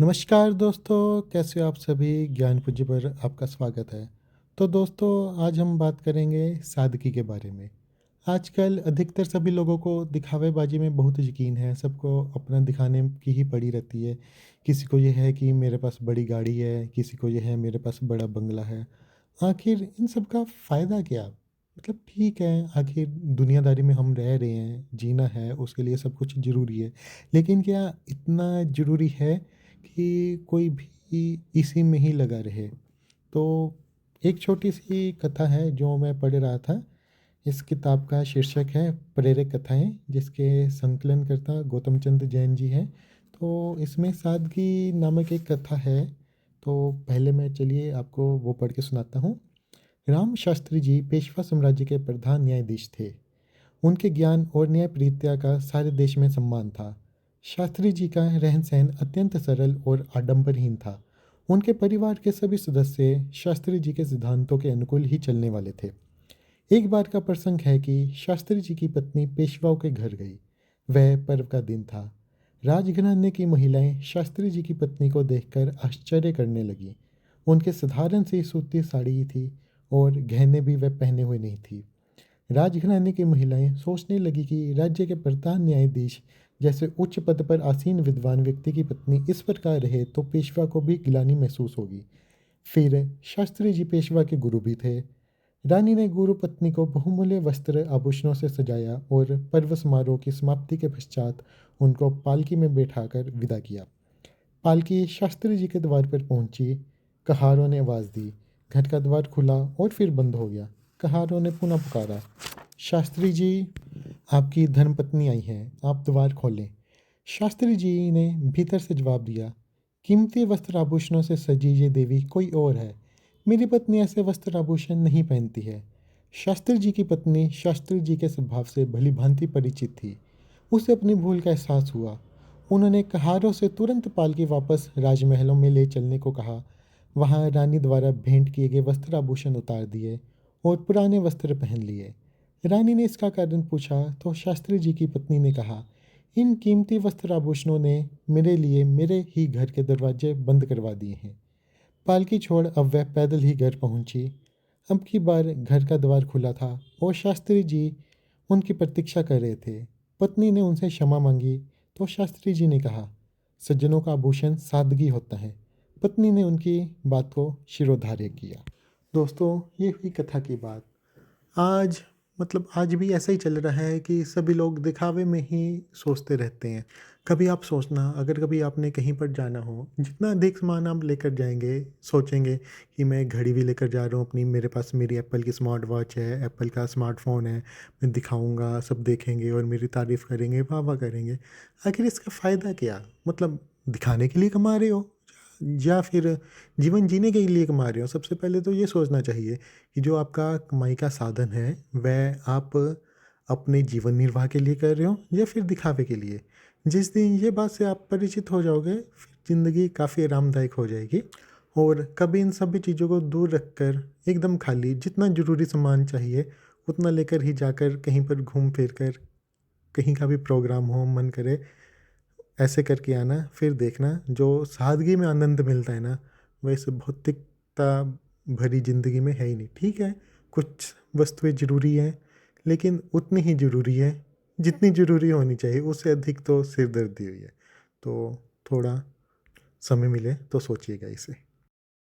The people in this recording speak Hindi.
नमस्कार दोस्तों, कैसे हो आप सभी? ज्ञान पूंजी पर आपका स्वागत है। तो दोस्तों, आज हम बात करेंगे सादगी के बारे में। आजकल अधिकतर सभी लोगों को दिखावेबाजी में बहुत यकीन है, सबको अपना दिखाने की ही पड़ी रहती है। किसी को ये है कि मेरे पास बड़ी गाड़ी है, किसी को ये है मेरे पास बड़ा बंगला है। आखिर इन सब का फ़ायदा क्या? मतलब ठीक है, आखिर दुनियादारी में हम रह रहे हैं, जीना है, उसके लिए सब कुछ ज़रूरी है। लेकिन क्या इतना ज़रूरी है कि कोई भी इसी में ही लगा रहे? तो एक छोटी-सी कथा है जो मैं पढ़ रहा था। इस किताब का शीर्षक है प्रेरक कथाएँ, जिसके संकलनकर्ता गौतम चंद्र जैन जी हैं। तो इसमें सादगी नामक एक कथा है। तो पहले मैं चलिए आपको वो पढ़ के सुनाता हूँ। राम शास्त्री जी पेशवा साम्राज्य के प्रधान न्यायाधीश थे। उनके ज्ञान और न्यायप्रियता का सारे देश में सम्मान था। शास्त्री जी का रहन-सहन अत्यंत सरल और आडंबरहीन था। उनके परिवार के सभी सदस्य शास्त्री जी के सिद्धांतों के अनुकूल ही चलने वाले थे। एक बार का प्रसंग है कि शास्त्री जी की पत्नी पेशवाओं के घर गई। वह पर्व का दिन था। राजघराने की महिलाएं शास्त्री जी की पत्नी को देखकर आश्चर्य करने लगीं। उनके साधारण सी सूती साड़ी थी और गहने भी वह पहने हुए नहीं थी। राजघराने की महिलाएं सोचने लगी कि राज्य के प्रधान न्यायाधीश जैसे उच्च पद पर आसीन विद्वान व्यक्ति की पत्नी इस प्रकार रहे तो पेशवा को भी गिलानी महसूस होगी। फिर शास्त्री जी पेशवा के गुरु भी थे। रानी ने गुरु पत्नी को बहुमूल्य वस्त्र आभूषणों से सजाया और पर्व समारोह की समाप्ति के पश्चात उनको पालकी में बैठाकर विदा किया। पालकी शास्त्री जी के द्वार पर पहुंची। कहारों ने आवाज़ दी। घर का द्वार खुला और फिर बंद हो गया। कहारों ने पुनः पुकारा, शास्त्री जी, आपकी धर्मपत्नी आई है, आप द्वार खोलें। शास्त्री जी ने भीतर से जवाब दिया, कीमती वस्त्र आभूषणों से सजी ये देवी कोई और है। मेरी पत्नी ऐसे वस्त्र आभूषण नहीं पहनती है। शास्त्री जी की पत्नी शास्त्री जी के स्वभाव से भली भांति परिचित थी। उसे अपनी भूल का एहसास हुआ। उन्होंने कहारों से तुरंत पालकी वापस राजमहलों में ले चलने को कहा। वहां रानी द्वारा भेंट किए गए वस्त्र आभूषण उतार दिए और पुराने वस्त्र पहन लिए। रानी ने इसका कारण पूछा तो शास्त्री जी की पत्नी ने कहा, इन कीमती वस्त्र आभूषणों ने मेरे लिए मेरे ही घर के दरवाजे बंद करवा दिए हैं। पालकी छोड़ अब वह पैदल ही घर पहुंची। अब की बार घर का द्वार खुला था और शास्त्री जी उनकी प्रतीक्षा कर रहे थे। पत्नी ने उनसे क्षमा मांगी तो शास्त्री जी ने कहा, सज्जनों का आभूषण सादगी होता है। पत्नी ने उनकी बात को शिरोधार्य किया। दोस्तों, ये हुई कथा की बात। आज आज भी ऐसा ही चल रहा है कि सभी लोग दिखावे में ही सोचते रहते हैं। कभी आप सोचना, अगर कभी आपने कहीं पर जाना हो, जितना अधिक सामान आप लेकर जाएँगे, सोचेंगे कि मैं घड़ी भी लेकर जा रहा हूँ अपनी, मेरे पास मेरी एप्पल की स्मार्ट वॉच है, एप्पल का स्मार्टफ़ोन है, मैं दिखाऊँगा, सब देखेंगे और मेरी तारीफ़ करेंगे, वाह-वाह करेंगे। आखिर इसका फ़ायदा क्या? दिखाने के लिए कमा रहे हो या फिर जीवन जीने के लिए कमा रहे हो? सबसे पहले तो ये सोचना चाहिए कि जो आपका कमाई का साधन है, वह आप अपने जीवन निर्वाह के लिए कर रहे हो या फिर दिखावे के लिए। जिस दिन ये बात से आप परिचित हो जाओगे, फिर ज़िंदगी काफ़ी आरामदायक हो जाएगी। और कभी इन सभी चीज़ों को दूर रखकर एकदम खाली जितना ज़रूरी सामान चाहिए, उतना लेकर ही जाकर कहीं पर घूम फिर कर, कहीं का भी प्रोग्राम हो, मन करे, ऐसे करके आना। फिर देखना जो सादगी में आनंद मिलता है ना, वह इस भौतिकता भरी ज़िंदगी में है ही नहीं। ठीक है, कुछ वस्तुएं ज़रूरी हैं, लेकिन उतनी ही ज़रूरी है जितनी ज़रूरी होनी चाहिए। उससे अधिक तो सिरदर्दी हुई है। तो थोड़ा समय मिले तो सोचिएगा इसे।